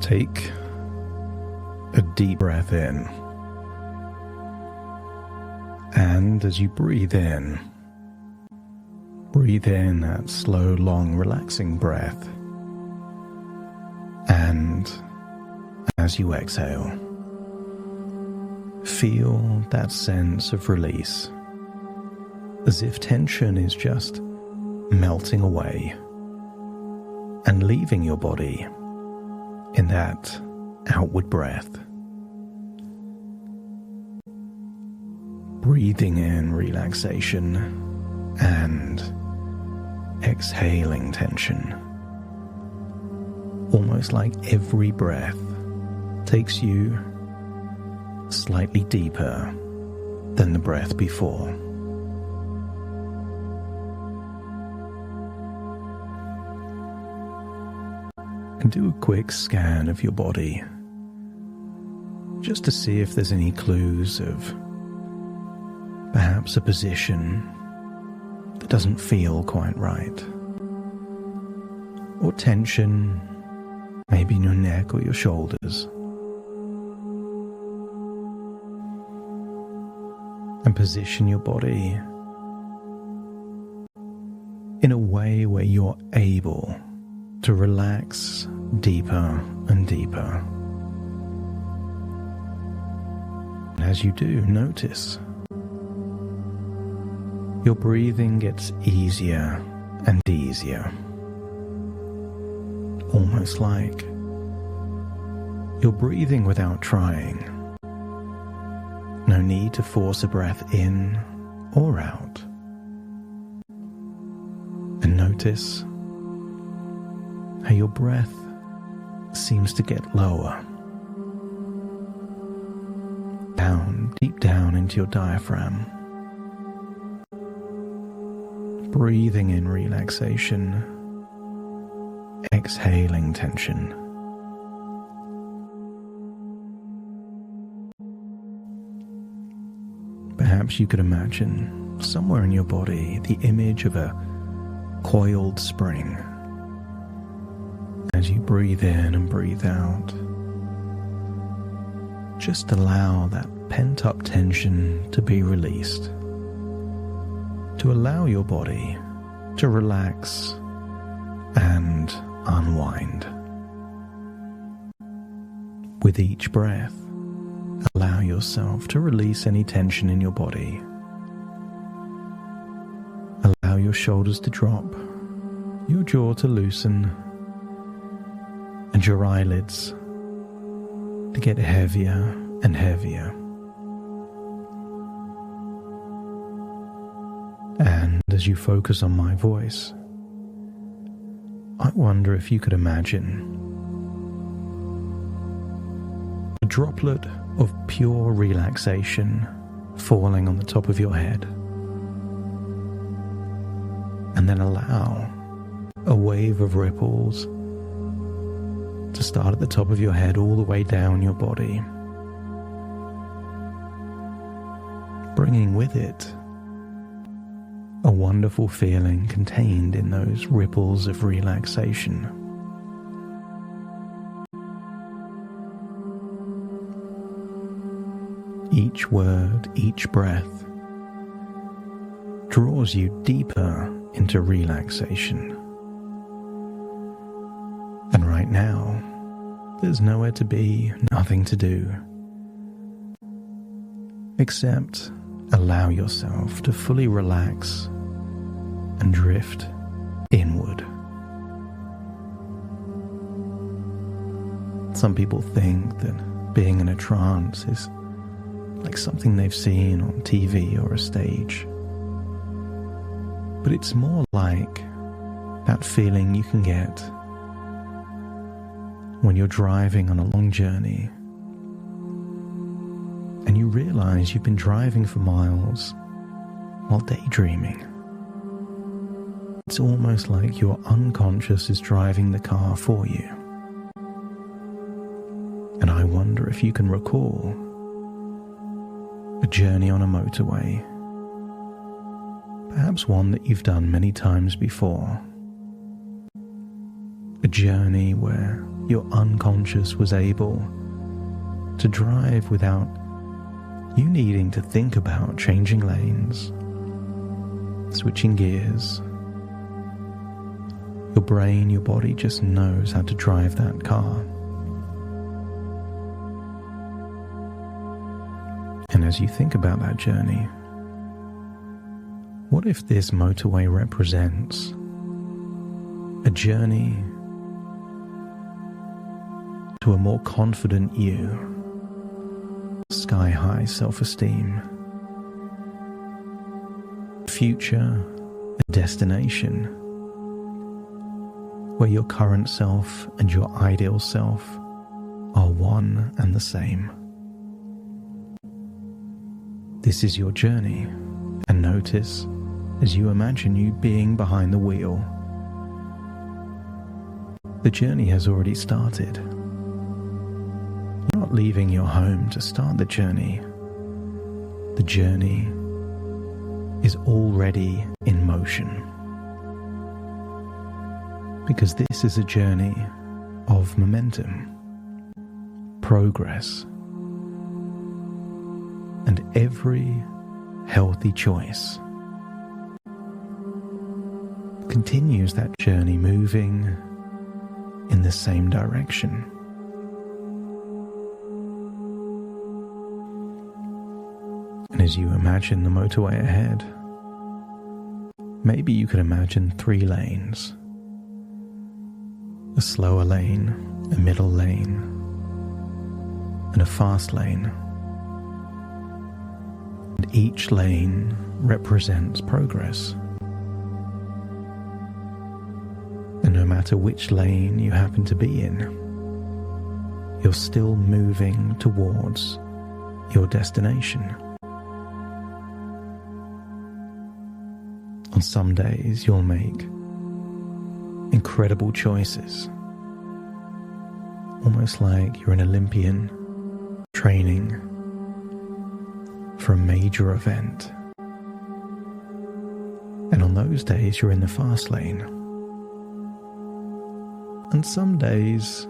Take a deep breath in. And as you breathe in that slow, long, relaxing breath. And as you exhale, feel that sense of release, as if tension is just melting away and leaving your body in that outward breath. Breathing in relaxation and exhaling tension. Almost like every breath takes you slightly deeper than the breath before. And do a quick scan of your body, just to see if there's any clues of perhaps a position that doesn't feel quite right, or tension maybe in your neck or your shoulders. And position your body in a way where you're able to relax deeper and deeper. And as you do, notice your breathing gets easier and easier. Almost like you're breathing without trying. No need to force a breath in or out. And notice how your breath seems to get lower. Down, deep down into your diaphragm. Breathing in relaxation, exhaling tension. Perhaps you could imagine somewhere in your body the image of a coiled spring. As you breathe in and breathe out, just allow that pent-up tension to be released, to allow your body to relax and unwind. With each breath, allow yourself to release any tension in your body. Allow your shoulders to drop, your jaw to loosen, and your eyelids to get heavier and heavier. And as you focus on my voice, I wonder if you could imagine a droplet of pure relaxation falling on the top of your head. And then allow a wave of ripples to start at the top of your head all the way down your body, bringing with it a wonderful feeling contained in those ripples of relaxation. Each word, each breath draws you deeper into relaxation. And right now, there's nowhere to be, nothing to do, except allow yourself to fully relax and drift inward. Some people think that being in a trance is like something they've seen on TV or a stage. But it's more like that feeling you can get when you're driving on a long journey and you realize you've been driving for miles while daydreaming. It's almost like your unconscious is driving the car for you. And I wonder if you can recall a journey on a motorway, perhaps one that you've done many times before. A journey where your unconscious was able to drive without you needing to think about changing lanes, switching gears. Your brain, your body just knows how to drive that car. And as you think about that journey, what if this motorway represents a journey to a more confident you, sky-high self-esteem, future, a destination where your current self and your ideal self are one and the same? This is your journey, and notice as you imagine you being behind the wheel. The journey has already started. You're not leaving your home to start the journey. The journey is already in motion. Because this is a journey of momentum, progress, and every healthy choice continues that journey moving in the same direction. And as you imagine the motorway ahead, maybe you could imagine 3 lanes. A slower lane, a middle lane, and a fast lane. And each lane represents progress. And no matter which lane you happen to be in, you're still moving towards your destination. On some days, you'll make incredible choices, almost like you're an Olympian training for a major event. And on those days, you're in the fast lane. And some days,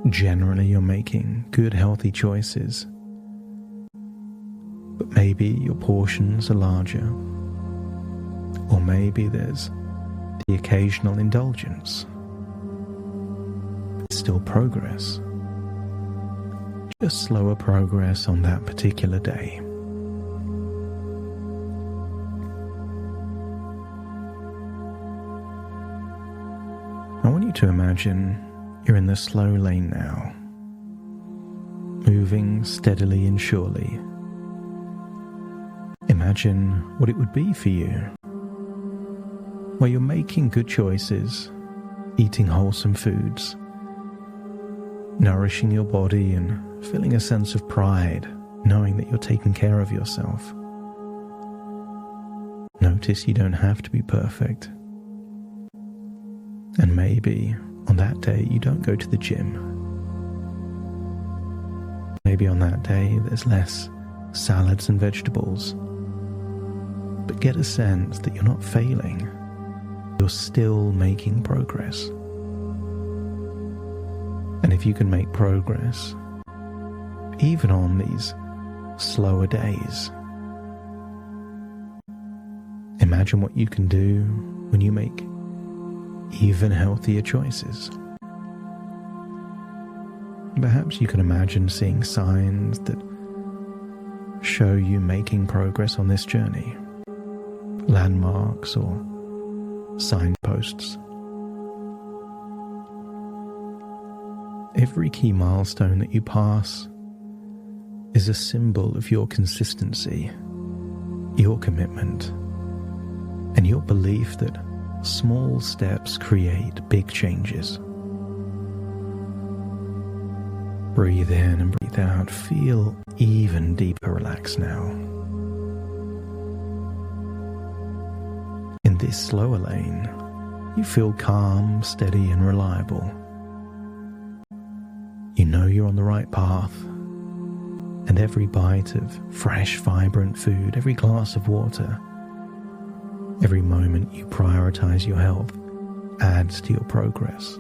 generally, you're making good, healthy choices, but maybe your portions are larger, or maybe there's the occasional indulgence. It's still progress, just slower progress on that particular day. I want you to imagine you're in the slow lane now, moving steadily and surely. Imagine what it would be for you, where you're making good choices, eating wholesome foods, nourishing your body and feeling a sense of pride, knowing that you're taking care of yourself. Notice you don't have to be perfect. And maybe on that day you don't go to the gym. Maybe on that day there's less salads and vegetables. But get a sense that you're not failing. You're still making progress. And if you can make progress, even on these slower days, imagine what you can do when you make even healthier choices. Perhaps you can imagine seeing signs that show you making progress on this journey, landmarks or signposts. Every key milestone that you pass is a symbol of your consistency, your commitment, and your belief that small steps create big changes. Breathe in and breathe out. Feel even deeper relaxed now. In this slower lane, you feel calm, steady, and reliable. You know you're on the right path, and every bite of fresh, vibrant food, every glass of water, every moment you prioritize your health adds to your progress.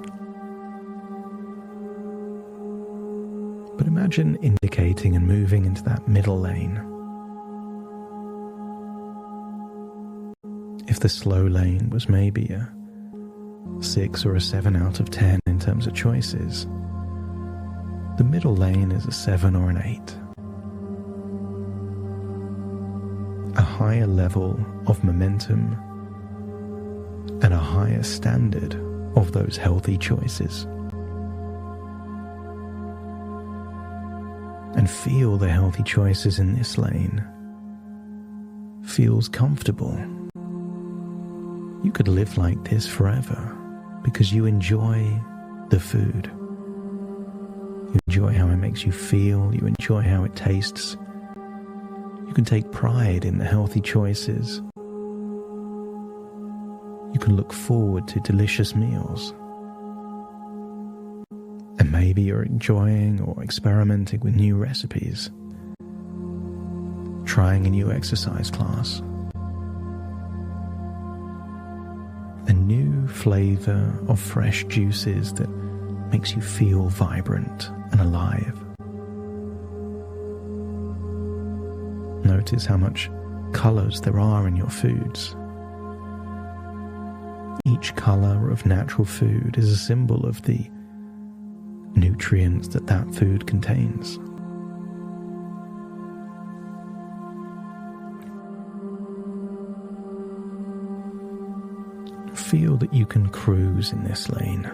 But imagine indicating and moving into that middle lane. If the slow lane was maybe a 6 or a 7 out of 10 in terms of choices, the middle lane is a 7 or an 8. A higher level of momentum and a higher standard of those healthy choices. And feel the healthy choices in this lane. Feels comfortable. You could live like this forever because you enjoy the food. You enjoy how it makes you feel. You enjoy how it tastes. You can take pride in the healthy choices. You can look forward to delicious meals. And maybe you're enjoying or experimenting with new recipes. Trying a new exercise class. A new flavor of fresh juices that makes you feel vibrant and alive. Notice how much colors there are in your foods. Each color of natural food is a symbol of the nutrients that food contains. Feel that you can cruise in this lane.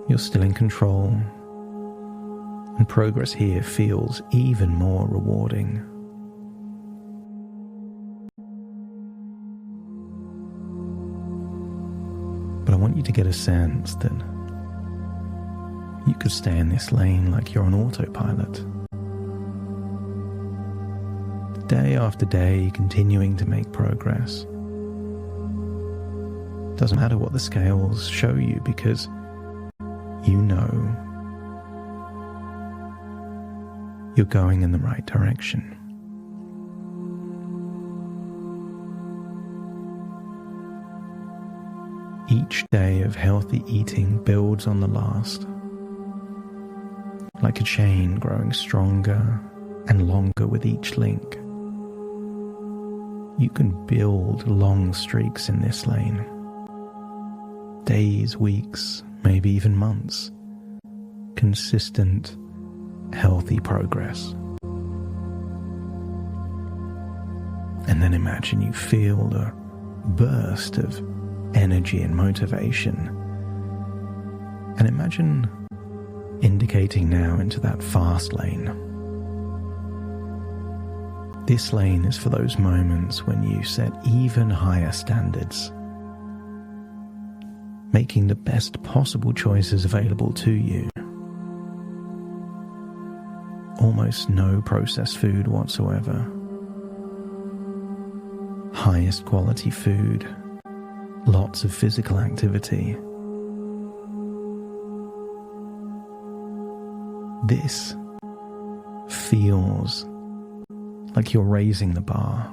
You're still in control, and progress here feels even more rewarding. But I want you to get a sense that you could stay in this lane like you're on autopilot. Day after day, continuing to make progress. Doesn't matter what the scales show you because you know you're going in the right direction. Each day of healthy eating builds on the last, like a chain growing stronger and longer with each link. You can build long streaks in this lane. Days, weeks, maybe even months. Consistent, healthy progress. And then imagine you feel a burst of energy and motivation. And imagine indicating now into that fast lane. This lane is for those moments when you set even higher standards, making the best possible choices available to you. Almost no processed food whatsoever. Highest quality food, lots of physical activity. This feels like you're raising the bar.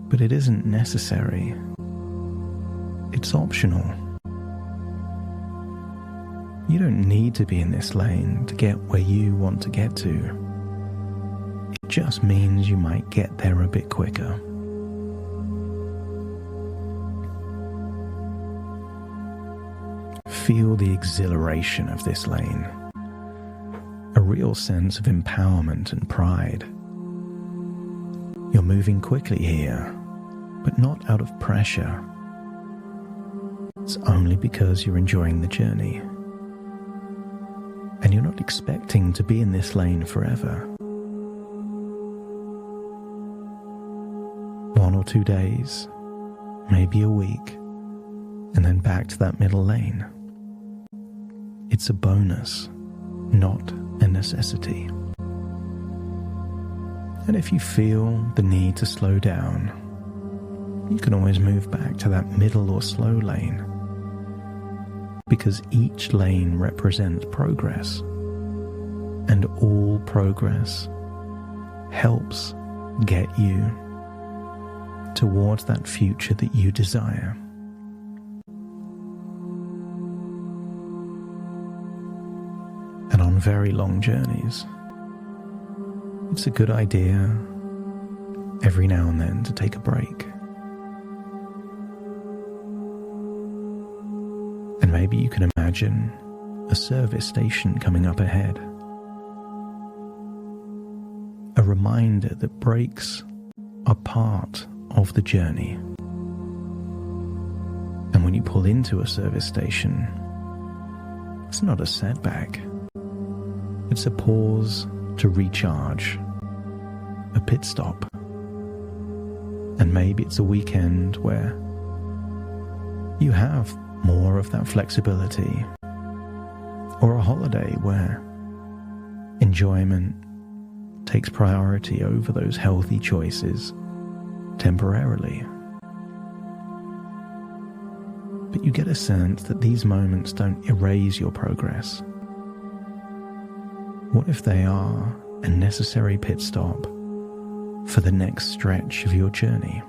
But it isn't necessary. It's optional. You don't need to be in this lane to get where you want to get to. It just means you might get there a bit quicker. Feel the exhilaration of this lane. A real sense of empowerment and pride. You're moving quickly here, but not out of pressure. It's only because you're enjoying the journey. And you're not expecting to be in this lane forever. 1 or 2 days, maybe a week, and then back to that middle lane. It's a bonus, not a necessity. And if you feel the need to slow down, you can always move back to that middle or slow lane, because each lane represents progress, and all progress helps get you towards that future that you desire. very long journeys, it's a good idea every now and then to take a break. And maybe you can imagine a service station coming up ahead. A reminder that breaks are part of the journey. And when you pull into a service station, it's not a setback. It's a pause to recharge, a pit stop. And maybe it's a weekend where you have more of that flexibility, or a holiday where enjoyment takes priority over those healthy choices temporarily. But you get a sense that these moments don't erase your progress. What if they are a necessary pit stop for the next stretch of your journey?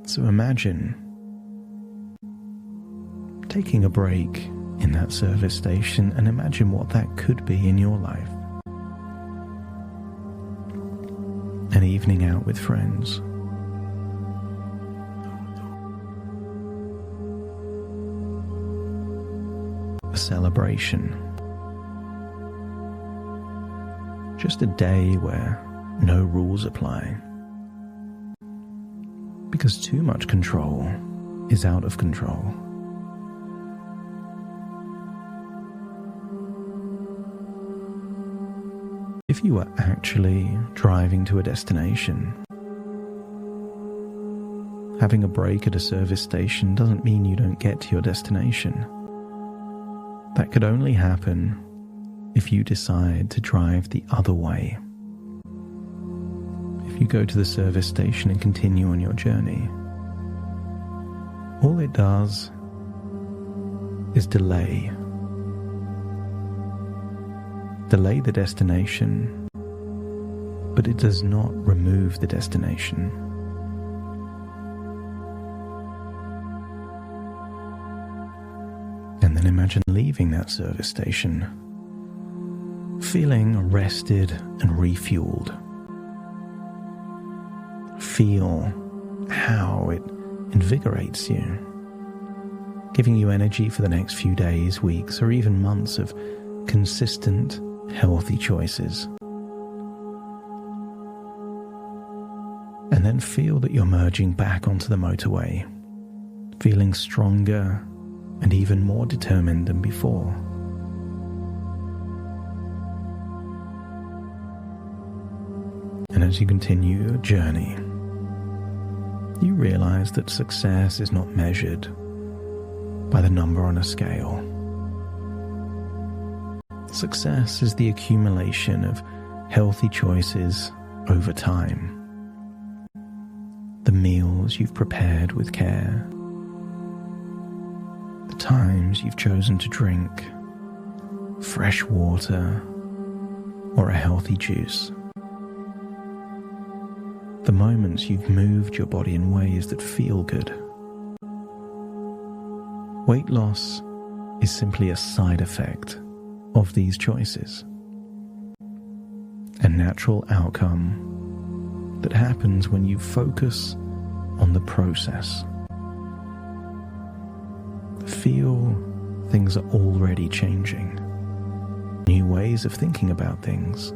So imagine taking a break in that service station, and imagine what that could be in your life. An evening out with friends. A celebration. Just a day where no rules apply. Because too much control is out of control. If you are actually driving to a destination, having a break at a service station doesn't mean you don't get to your destination. That could only happen if you decide to drive the other way. If you go to the service station and continue on your journey, all it does is delay the destination, but it does not remove the destination. And then imagine leaving that service station, feeling rested and refueled. Feel how it invigorates you, giving you energy for the next few days, weeks, or even months of consistent, healthy choices. And then feel that you're merging back onto the motorway, feeling stronger and even more determined than before. And as you continue your journey, you realize that success is not measured by the number on a scale. Success is the accumulation of healthy choices over time. The meals you've prepared with care, the times you've chosen to drink fresh water or a healthy juice, the moments you've moved your body in ways that feel good. Weight loss is simply a side effect of these choices, a natural outcome that happens when you focus on the process. Feel things are already changing, new ways of thinking about things.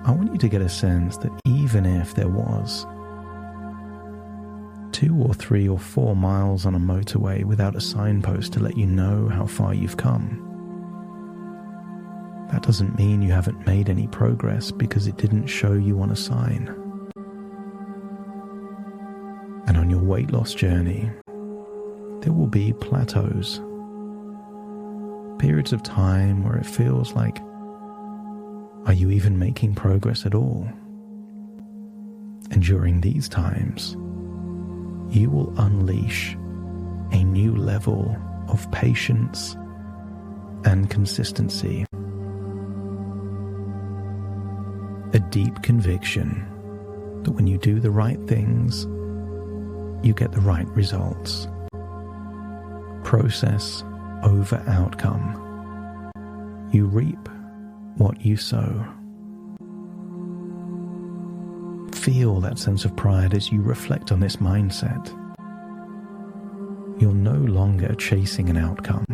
I want you to get a sense that even if there was 2 or 3 or 4 miles on a motorway without a signpost to let you know how far you've come, that doesn't mean you haven't made any progress because it didn't show you on a sign. And on your weight loss journey, there will be plateaus, periods of time where it feels like, are you even making progress at all? And during these times, you will unleash a new level of patience and consistency. A deep conviction that when you do the right things you get the right results. Process over outcome. You reap what you sow. Feel that sense of pride as you reflect on this mindset. You're no longer chasing an outcome.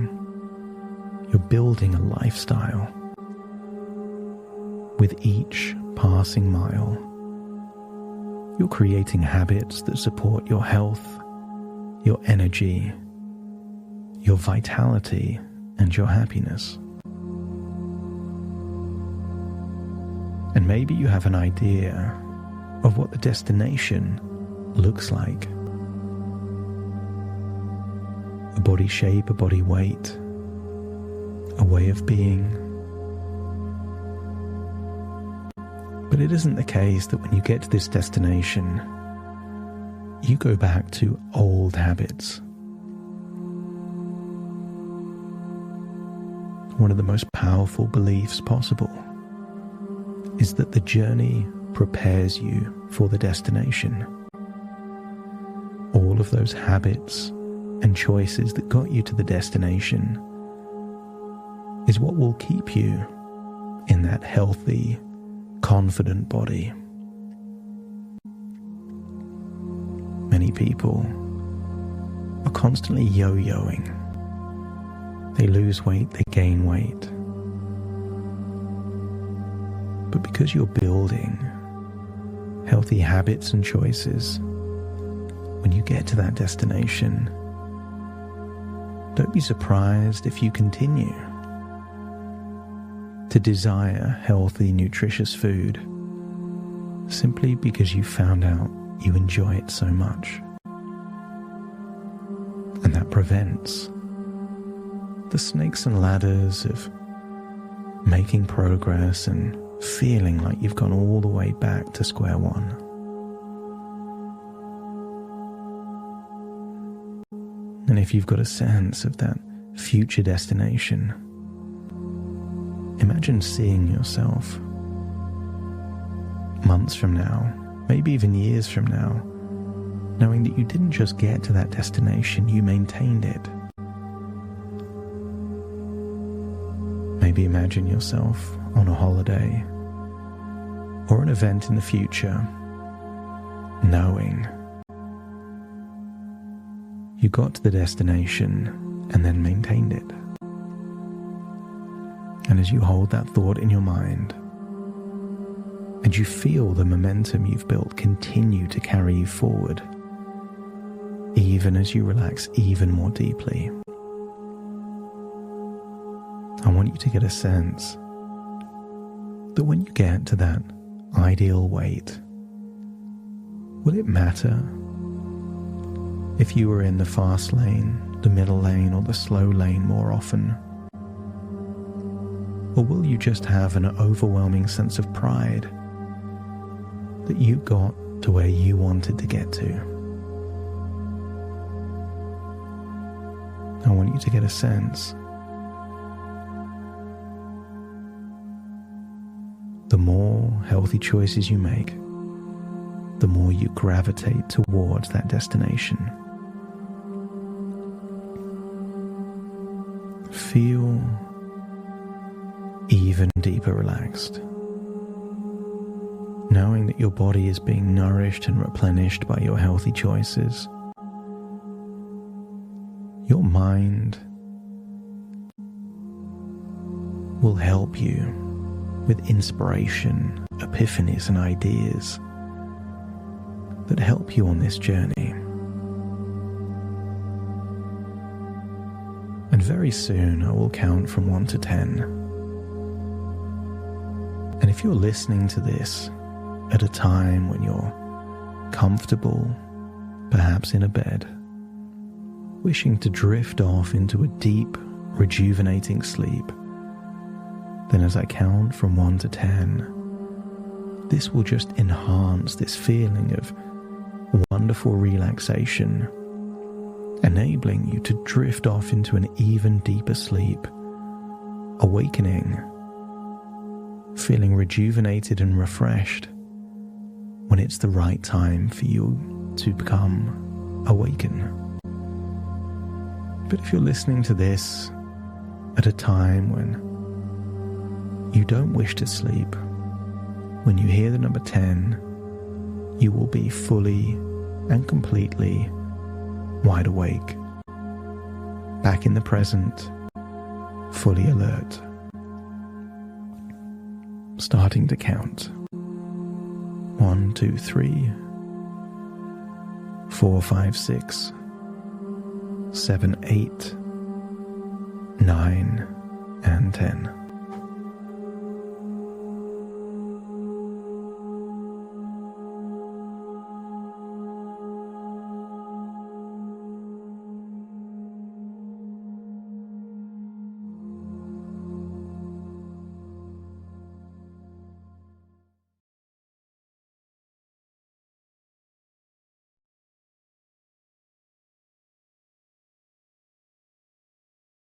You're building a lifestyle. With each passing mile, you're creating habits that support your health, your energy, your vitality, and your happiness. And maybe you have an idea of what the destination looks like. A body shape, a body weight, a way of being. But it isn't the case that when you get to this destination, you go back to old habits. One of the most powerful beliefs possible is that the journey prepares you for the destination. All of those habits and choices that got you to the destination is what will keep you in that healthy, confident body. Many people are constantly yo-yoing. They lose weight, they gain weight. But because you're building healthy habits and choices, when you get to that destination, don't be surprised if you continue to desire healthy, nutritious food simply because you found out you enjoy it so much. And that prevents the snakes and ladders of making progress and feeling like you've gone all the way back to square one. And if you've got a sense of that future destination, imagine seeing yourself months from now, maybe even years from now, knowing that you didn't just get to that destination, you maintained it. Maybe imagine yourself on a holiday or an event in the future, knowing you got to the destination and then maintained it. And as you hold that thought in your mind, and you feel the momentum you've built continue to carry you forward, even as you relax even more deeply, I want you to get a sense that when you get to that ideal weight, will it matter if you were in the fast lane, the middle lane, or the slow lane more often? Or will you just have an overwhelming sense of pride that you got to where you wanted to get to? I want you to get a sense. The more healthy choices you make, the more you gravitate towards that destination. Feel even deeper relaxed, knowing that your body is being nourished and replenished by your healthy choices. Your mind will help you with inspiration, epiphanies, and ideas that help you on this journey. And very soon I will count from 1 to 10. And if you're listening to this at a time when you're comfortable, perhaps in a bed, wishing to drift off into a deep, rejuvenating sleep, then as I count from 1 to 10, this will just enhance this feeling of wonderful relaxation, enabling you to drift off into an even deeper sleep, awakening, feeling rejuvenated and refreshed when it's the right time for you to become awaken. But if you're listening to this at a time when you don't wish to sleep, when you hear the number 10, you will be fully and completely wide awake, back in the present, fully alert. Starting to count. 1, 2, 3, 4, 5, 6, 7, 8, 9, and 10.